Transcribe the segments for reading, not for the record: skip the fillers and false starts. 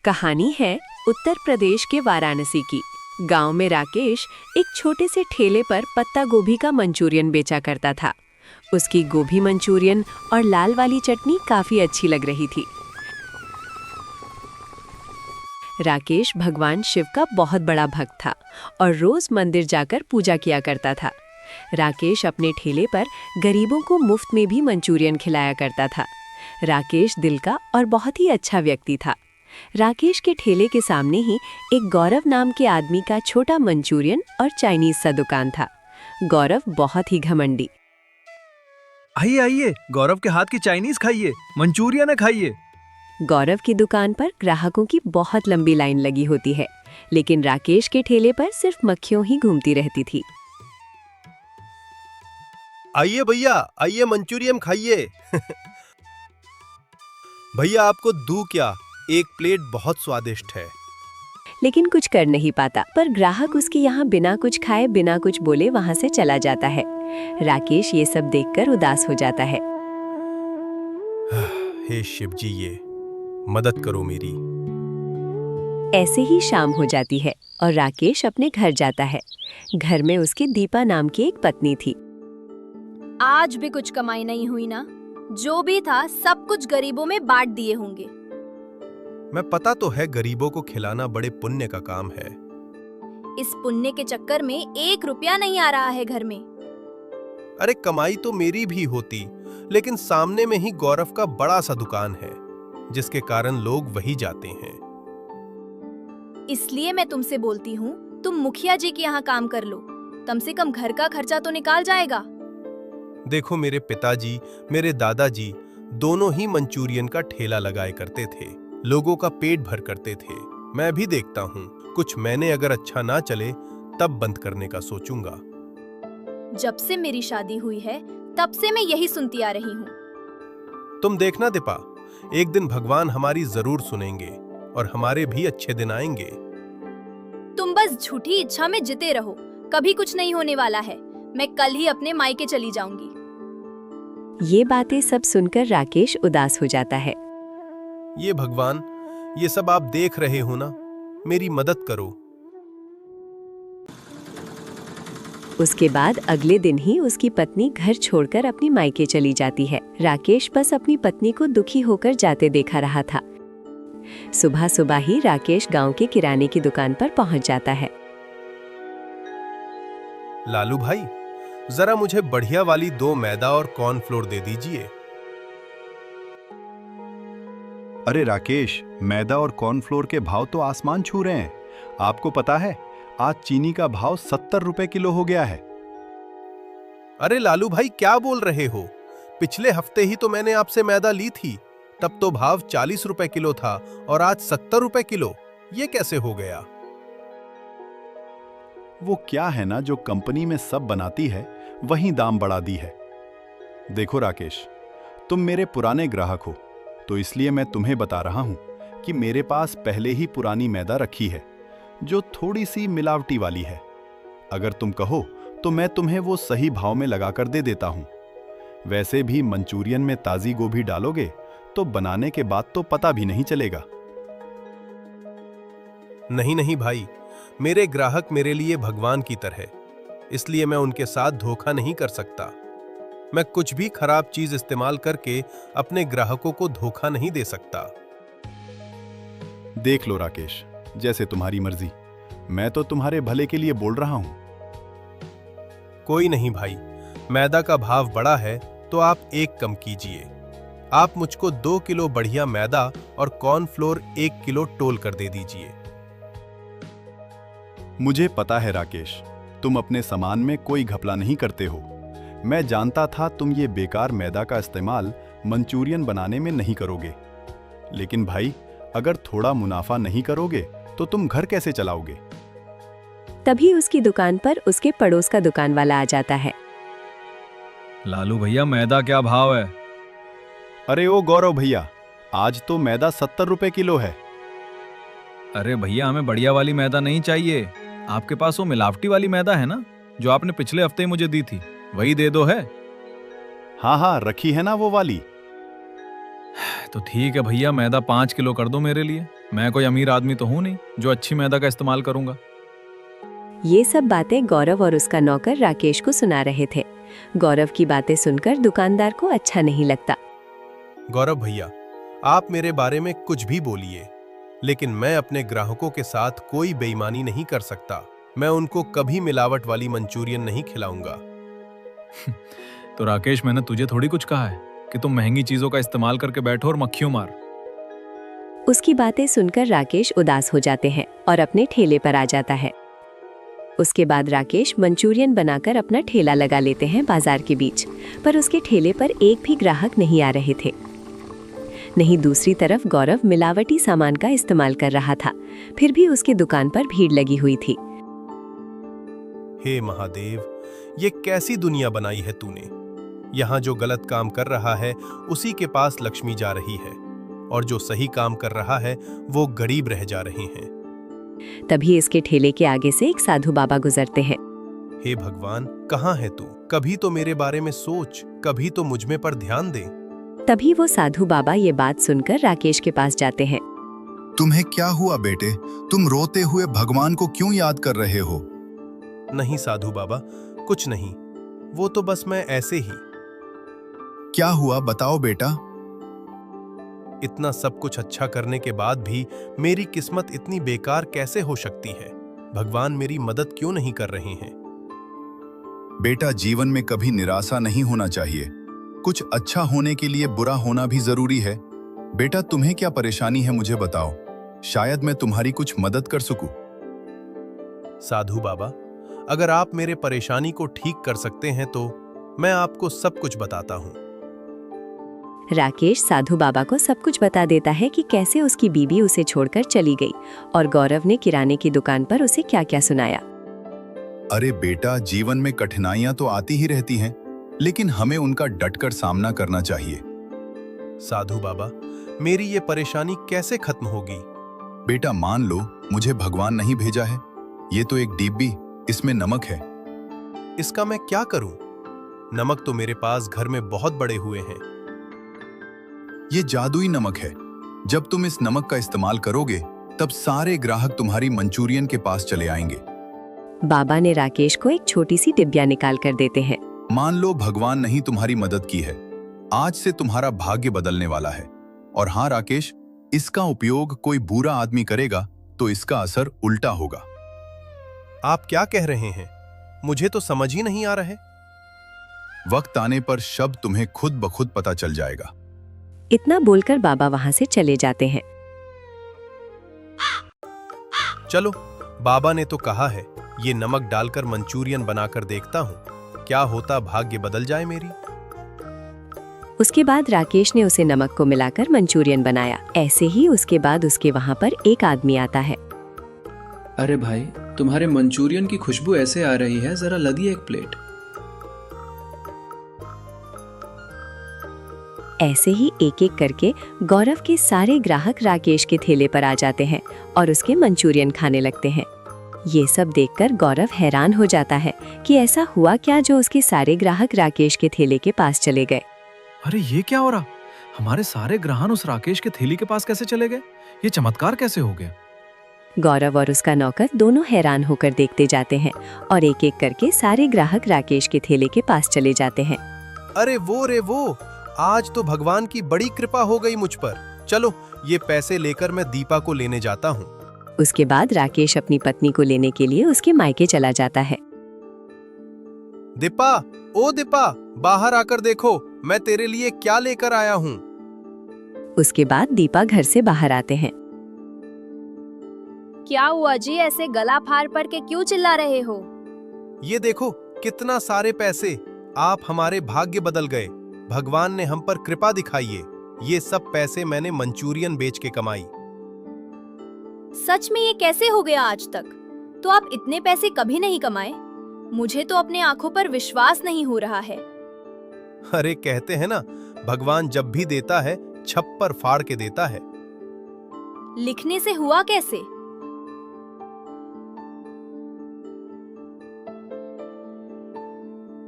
कहानी है उत्तर प्रदेश के वाराणसी की। गांव में राकेश एक छोटे से ठेले पर पत्ता गोभी का मंचूरियन बेचा करता था। उसकी गोभी मंचूरियन और लाल वाली चटनी काफी अच्छी लग रही थी। राकेश भगवान शिव का बहुत बड़ा भक्त था और रोज मंदिर जाकर पूजा किया करता था। राकेश अपने ठेले पर गरीबों को मुफ्त में भी मंचूरियन खिलाया करता था। राकेश दिल का और बहुत ही अच्छा व्यक्ति था। राकेश के ठेले के सामने ही एक गौरव नाम के आदमी का छोटा मंचूरियन और चाइनीज सा दुकान था। गौरव बहुत ही घमंडी। आइए आइए, गौरव के हाथ की चाइनीज खाइए, मंचूरियन है खाइए। गौरव की दुकान पर ग्राहकों की बहुत लंबी लाइन लगी होती है, लेकिन राकेश के ठेले पर सिर्फ मक्खियों ही घूमती रहती थी। आइए भैया, आइए मंचूरियन खाइए। भैया आपको दूं क्या? एक प्लेट बहुत स्वादिष्ट है। लेकिन कुछ कर नहीं पाता, पर ग्राहक उसके यहाँ बिना कुछ खाए बिना कुछ बोले वहां से चला जाता है। राकेश ये सब देखकर उदास हो जाता है। हे शिव जी, ये मदद करो मेरी। ऐसे ही शाम हो जाती है और राकेश अपने घर जाता है। घर में उसकी दीपा नाम की एक पत्नी थी। आज भी कुछ कमाई नहीं हुई ना? जो भी था सब कुछ गरीबों में बांट दिए होंगे। मैं पता तो है, गरीबों को खिलाना बड़े पुण्य का काम है। इस पुण्य के चक्कर में 1 रुपया नहीं आ रहा है घर में। अरे कमाई तो मेरी भी होती, लेकिन सामने में ही गौरव का बड़ा सा दुकान है, जिसके कारण लोग वही जाते हैं। इसलिए मैं तुमसे बोलती हूँ, तुम मुखिया जी के यहाँ काम कर लो, कम से कम घर का खर्चा तो निकाल जाएगा। देखो, मेरे पिताजी, मेरे दादाजी दोनों ही मंचूरियन का ठेला लगाए करते थे, लोगों का पेट भर करते थे। मैं भी देखता हूँ, कुछ मैंने अगर अच्छा ना चले तब बंद करने का सोचूंगा। जब से मेरी शादी हुई है तब से मैं यही सुनती आ रही हूँ। तुम देखना दीपा, एक दिन भगवान हमारी जरूर सुनेंगे और हमारे भी अच्छे दिन आएंगे। तुम बस झूठी इच्छा में जिते रहो, कभी कुछ नहीं होने वाला है। मैं कल ही अपने मायके चली जाऊंगी। ये बातें सब सुनकर राकेश उदास हो जाता है। ये भगवान, ये सब आप देख रहे हो ना, मेरी मदद करो। उसके बाद अगले दिन ही उसकी पत्नी घर छोड़कर अपनी मायके चली जाती है। राकेश बस अपनी पत्नी को दुखी होकर जाते देखा रहा था। सुबह सुबह ही राकेश गांव के किराने की दुकान पर पहुंच जाता है। लालू भाई, जरा मुझे बढ़िया वाली 2 मैदा और कॉर्नफ्लोर दे दीजिए। अरे राकेश, मैदा और कॉर्नफ्लोर के भाव तो आसमान छू रहे हैं। आपको पता है, आज चीनी का भाव 70 रुपए किलो हो गया है। अरे लालू भाई, क्या बोल रहे हो? पिछले हफ्ते ही तो मैंने आपसे मैदा ली थी, तब तो भाव 40 रुपए किलो था और आज 70 रुपए किलो। ये कैसे हो गया? वो क्या है ना, जो कंपनी में सब बनाती है वही दाम बढ़ा दी है। देखो राकेश, तुम मेरे पुराने ग्राहक हो, तो इसलिए मैं तुम्हें बता रहा हूं कि मेरे पास पहले ही पुरानी मैदा रखी है, जो थोड़ी सी मिलावटी वाली है। अगर तुम कहो तो मैं तुम्हें वो सही भाव में लगाकर दे देता हूं। वैसे भी मंचूरियन में ताजी गोभी डालोगे तो बनाने के बाद तो पता भी नहीं चलेगा। नहीं नहीं भाई, मेरे ग्राहक मेरे लिए भगवान की तरह, इसलिए मैं उनके साथ धोखा नहीं कर सकता। मैं कुछ भी खराब चीज इस्तेमाल करके अपने ग्राहकों को धोखा नहीं दे सकता। देख लो राकेश, जैसे तुम्हारी मर्जी, मैं तो तुम्हारे भले के लिए बोल रहा हूं। कोई नहीं भाई, मैदा का भाव बढ़ा है तो आप 1 कम कीजिए। आप मुझको 2 किलो बढ़िया मैदा और कॉर्नफ्लोर 1 किलो तोल कर दे दीजिए। मुझे पता है राकेश, तुम अपने सामान में कोई घपला नहीं करते हो। मैं जानता था तुम ये बेकार मैदा का इस्तेमाल मंचूरियन बनाने में नहीं करोगे। लेकिन भाई, अगर थोड़ा मुनाफा नहीं करोगे तो तुम घर कैसे चलाओगे? तभी उसकी दुकान पर उसके पड़ोस का दुकान वाला आ जाता है। लालू भैया, मैदा क्या भाव है? अरे ओ गौरव भैया, आज तो मैदा 70 रुपए किलो है। अरे भैया, हमें बढ़िया वाली मैदा नहीं चाहिए। आपके पास वो मिलावटी वाली मैदा है ना, जो आपने पिछले हफ्ते मुझे दी थी, वही दे दो है। हाँ हाँ, रखी है ना वो वाली। तो ठीक है भैया, मैदा 5 किलो कर दो मेरे लिए। मैं कोई अमीर आदमी तो हूं नहीं जो अच्छी मैदा का इस्तेमाल करूंगा। ये सब बातें गौरव और उसका नौकर राकेश को सुना रहे थे। गौरव की बातें सुनकर दुकानदार को अच्छा नहीं लगता। गौरव भैया, आप मेरे बारे में कुछ भी बोलिए, लेकिन मैं अपने ग्राहकों के साथ कोई बेईमानी नहीं कर सकता। मैं उनको कभी मिलावट वाली मंचूरियन नहीं खिलाऊंगा। तो राकेश, मैंने तुझे थोड़ी कुछ कहा है कि तुम महंगी चीजों का इस्तेमाल करके बैठो और मक्खियों मार। उसकी बातें सुनकर राकेश उदास हो जाते हैं और अपने ठेले पर आ जाता है। उसके बाद राकेश मंचूरियन बनाकर अपना ठेला लगा लेते हैं बाजार के बीच, पर उसके ठेले पर एक भी ग्राहक नहीं आ रहे थे। नहीं, दूसरी तरफ गौरव मिलावटी सामान का इस्तेमाल कर रहा था, फिर भी उसकी दुकान पर भीड़ लगी हुई थी। हे महादेव, ये कैसी दुनिया बनाई है तूने। यहाँ जो गलत काम कर रहा है उसी के पास लक्ष्मी जा रही है, और जो सही काम कर रहा है वो गरीब रह जा रहे हैं। तभी इसके ठेले के आगे से एक साधु बाबा गुजरते हैं। हे भगवान, कहाँ है तू? कभी तो मेरे बारे में सोच, कभी तो मुझ में पर ध्यान दे। तभी वो साधु बाबा ये बात सुनकर राकेश के पास जाते हैं। तुम्हें क्या हुआ बेटे? तुम रोते हुए भगवान को क्यों याद कर रहे हो? नहीं साधु बाबा, कुछ नहीं, वो तो बस मैं ऐसे ही। क्या हुआ, बताओ बेटा। इतना सब कुछ अच्छा करने के बाद भी मेरी किस्मत इतनी बेकार कैसे हो सकती है? भगवान मेरी मदद क्यों नहीं कर रहे हैं? बेटा, जीवन में कभी निराशा नहीं होना चाहिए। कुछ अच्छा होने के लिए बुरा होना भी जरूरी है। बेटा, तुम्हें क्या परेशानी है, मुझे बताओ, शायद मैं तुम्हारी कुछ मदद कर सकूं। साधु बाबा, अगर आप मेरे परेशानी को ठीक कर सकते हैं तो मैं आपको सब कुछ बताता हूँ। राकेश साधु बाबा को सब कुछ बता देता है कि कैसे उसकी बीवी उसे छोड़कर चली गई और गौरव ने किराने की दुकान पर उसे क्या-क्या सुनाया। अरे बेटा, जीवन में कठिनाइयां तो आती ही रहती हैं, लेकिन हमें उनका डटकर सामना करना चाहिए। साधु बाबा, मेरी ये परेशानी कैसे खत्म होगी? बेटा, मान लो मुझे भगवान नहीं भेजा है। ये तो एक डिब्बी, इसमें नमक है। इसका मैं क्या करूं? नमक तो मेरे पास घर में बहुत बड़े हुए हैं। ये जादुई नमक है। जब तुम इस नमक का इस्तेमाल करोगे तब सारे ग्राहक तुम्हारी मंचूरियन के पास चले आएंगे। बाबा ने राकेश को एक छोटी सी डिब्बिया निकाल कर देते हैं। मान लो भगवान ने ही तुम्हारी मदद की है, आज से तुम्हारा भाग्य बदलने वाला है। और हाँ राकेश, इसका उपयोग कोई बुरा आदमी करेगा तो इसका असर उल्टा होगा। आप क्या कह रहे हैं? मुझे तो समझ ही नहीं आ रहा है। वक्त आने पर शब्द तुम्हें खुद ब खुद पता चल जाएगा। इतना बोलकर बाबा वहां से चले जाते हैं। चलो, बाबा ने तो कहा है, ये नमक डालकर मंचूरियन बनाकर देखता हूँ, क्या होता भाग्य बदल जाए मेरी। उसके बाद राकेश ने उसे नमक को मिलाकर मंचूरियन बनाया। ऐसे ही उसके बाद उसके वहां पर एक आदमी आता है। अरे भाई, तुम्हारे मंचूरियन की खुशबू ऐसे आ रही है, जरा लदिए एक प्लेट। ऐसे ही एक एक करके गौरव के सारे ग्राहक राकेश के ठेले पर आ जाते हैं और उसके मंचूरियन खाने लगते हैं। ये सब देखकर गौरव हैरान हो जाता है कि ऐसा हुआ क्या जो उसके सारे ग्राहक राकेश के ठेले के पास चले गए। अरे ये क्या हो रहा? हमारे सारे ग्राहक उस राकेश के थैली के पास कैसे चले गए? ये चमत्कार कैसे हो गया? गौरव और उसका नौकर दोनों हैरान होकर देखते जाते हैं और एक एक करके सारे ग्राहक राकेश के ठेले के पास चले जाते हैं। अरे वो रे वो, आज तो भगवान की बड़ी कृपा हो गई मुझ पर। चलो, ये पैसे लेकर मैं दीपा को लेने जाता हूँ। उसके बाद राकेश अपनी पत्नी को लेने के लिए उसके मायके चला जाता है। दीपा, ओ दीपा, बाहर आकर देखो, मैं तेरे लिए क्या लेकर आया हूँ। उसके बाद दीपा घर से बाहर आते हैं। क्या हुआ जी? ऐसे गला फाड़ पड़ के क्यों चिल्ला रहे हो? ये देखो, कितना सारे पैसे। आप हमारे भाग्य बदल गए। भगवान ने हम पर कृपा दिखाई है। ये सब पैसे मैंने मंचूरियन बेच के कमाई। सच में ये कैसे हो गया आज तक? तो आप इतने पैसे कभी नहीं कमाए। मुझे तो अपने आंखों पर विश्वास नहीं हो रहा है। अरे कहते हैं ना, भगवान जब भी देता है छप्पर फाड़ के देता है। लिखने से हुआ कैसे?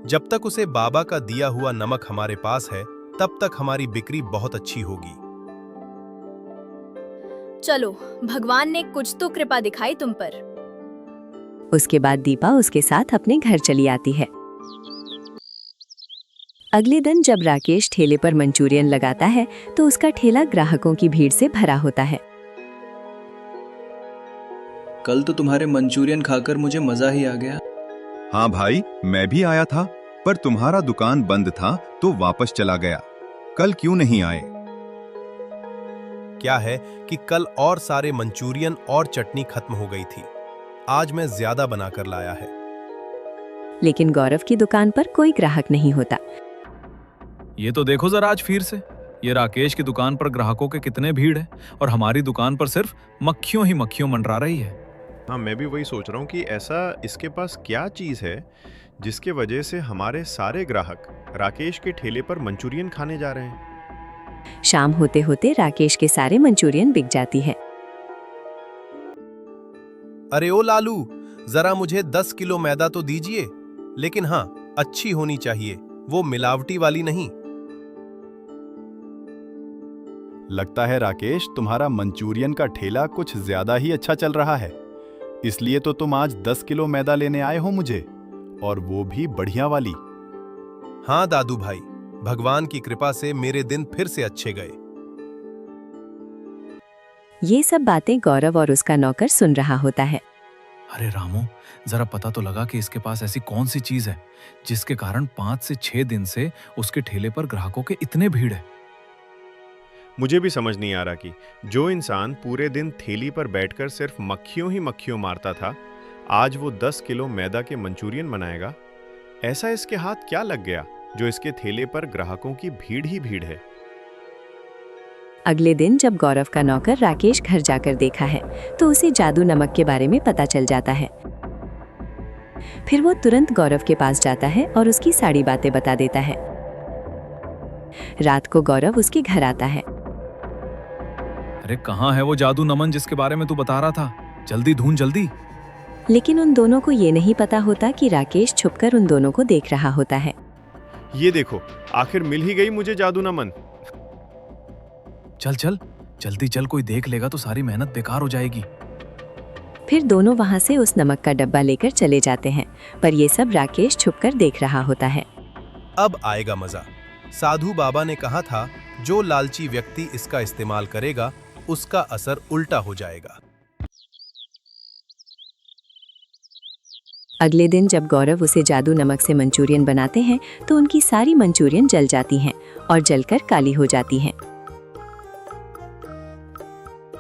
जब तक उसे बाबा का दिया हुआ नमक हमारे पास है, तब तक हमारी बिक्री बहुत अच्छी होगी। चलो, भगवान ने कुछ तो कृपा दिखाई तुम पर। उसके बाद दीपा उसके साथ अपने घर चली आती है। अगले दिन जब राकेश ठेले पर मंचूरियन लगाता है तो उसका ठेला ग्राहकों की भीड़ से भरा होता है। कल तो तुम्हारे मंचूरियन खाकर मुझे मजा ही आ गया। हाँ भाई, मैं भी आया था, पर तुम्हारा दुकान बंद था तो वापस चला गया। कल क्यों नहीं आए? क्या है कि कल और सारे मंचूरियन और चटनी खत्म हो गई थी। आज मैं ज्यादा बनाकर लाया है। लेकिन गौरव की दुकान पर कोई ग्राहक नहीं होता। ये तो देखो जरा आज फिर से ये राकेश की दुकान पर ग्राहकों के कितने भीड़ है और हमारी दुकान पर सिर्फ मक्खियों ही मक्खियों मंडरा रही है। हाँ, मैं भी वही सोच रहा हूँ कि ऐसा इसके पास क्या चीज़ है जिसके वजह से हमारे सारे ग्राहक राकेश के ठेले पर मंचूरियन खाने जा रहे हैं। शाम होते होते राकेश के सारे मंचूरियन बिक जाती है। अरे ओ लालू, जरा मुझे 10 किलो मैदा तो दीजिए, लेकिन हाँ, अच्छी होनी चाहिए, वो मिलावटी वाली नहीं। लगता है राकेश तुम्हारा मंचूरियन का ठेला कुछ ज्यादा ही अच्छा चल रहा है, इसलिए तो तुम आज 10 किलो मैदा लेने आए हो मुझे, और वो भी बढ़िया वाली। हाँ दादू भाई, भगवान की कृपा से मेरे दिन फिर से अच्छे गए। ये सब बातें गौरव और उसका नौकर सुन रहा होता है। अरे रामू, जरा पता तो लगा कि इसके पास ऐसी कौन सी चीज है जिसके कारण 5 से 6 दिन से उसके ठेले पर ग्राहकों के इतने भीड़ है। मुझे भी समझ नहीं आ रहा कि जो इंसान पूरे दिन थैली पर बैठकर सिर्फ मक्खियों ही मक्खियों मारता था, आज वो 10 किलो मैदा के मंचूरियन बनाएगा। ऐसा इसके हाथ क्या लग गया जो इसके ठेले पर ग्राहकों की भीड़ ही भीड़ है। अगले दिन जब गौरव का नौकर राकेश घर जाकर देखा है तो उसे जादू नमक के बारे में पता चल जाता है। फिर वो तुरंत गौरव के पास जाता है और उसकी सारी बातें बता देता है। रात को गौरव उसके घर आता है। अरे कहाँ है वो जादू नमन जिसके बारे में तू बता रहा था? जल्दी ढूंढ जल्दी। लेकिन उन दोनों को ये नहीं पता होता कि राकेश छुपकर उन दोनों को देख रहा होता है। ये देखो, आखिर मिल ही गई मुझे जादू नमन। चल चल जल्दी चल, कोई देख लेगा तो सारी मेहनत बेकार हो जाएगी। फिर दोनों वहां से उस नमक का डब्बा लेकर चले जाते हैं, पर ये सब राकेश छुपकर देख रहा होता है। अब आएगा मजा। साधु बाबा ने कहा था, जो लालची व्यक्ति इसका इस्तेमाल करेगा उसका असर उल्टा हो जाएगा। अगले दिन जब गौरव उसे जादू नमक से मंचूरियन बनाते हैं तो उनकी सारी मंचूरियन जल जाती हैं और जलकर काली हो जाती हैं।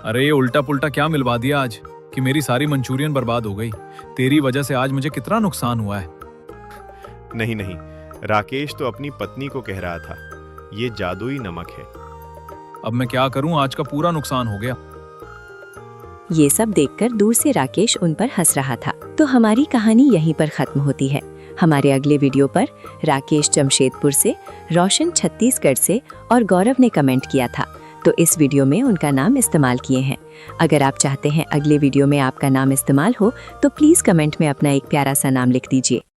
अरे ये उल्टा पुल्टा क्या मिलवा दिया आज कि मेरी सारी मंचूरियन बर्बाद हो गई। तेरी वजह से आज मुझे कितना नुकसान हुआ है। नहीं नहीं, राकेश तो अपनी पत्नी को कह रहा था, ये जादुई नमक है। अब मैं क्या करूं, आज का पूरा नुकसान हो गया। ये सब देखकर दूर से राकेश उन पर हंस रहा था। तो हमारी कहानी यहीं पर खत्म होती है। हमारे अगले वीडियो पर राकेश जमशेदपुर से, रोशन छत्तीसगढ़ से और गौरव ने कमेंट किया था, तो इस वीडियो में उनका नाम इस्तेमाल किए हैं। अगर आप चाहते हैं अगले वीडियो में आपका नाम इस्तेमाल हो तो प्लीज कमेंट में अपना एक प्यारा सा नाम लिख दीजिए।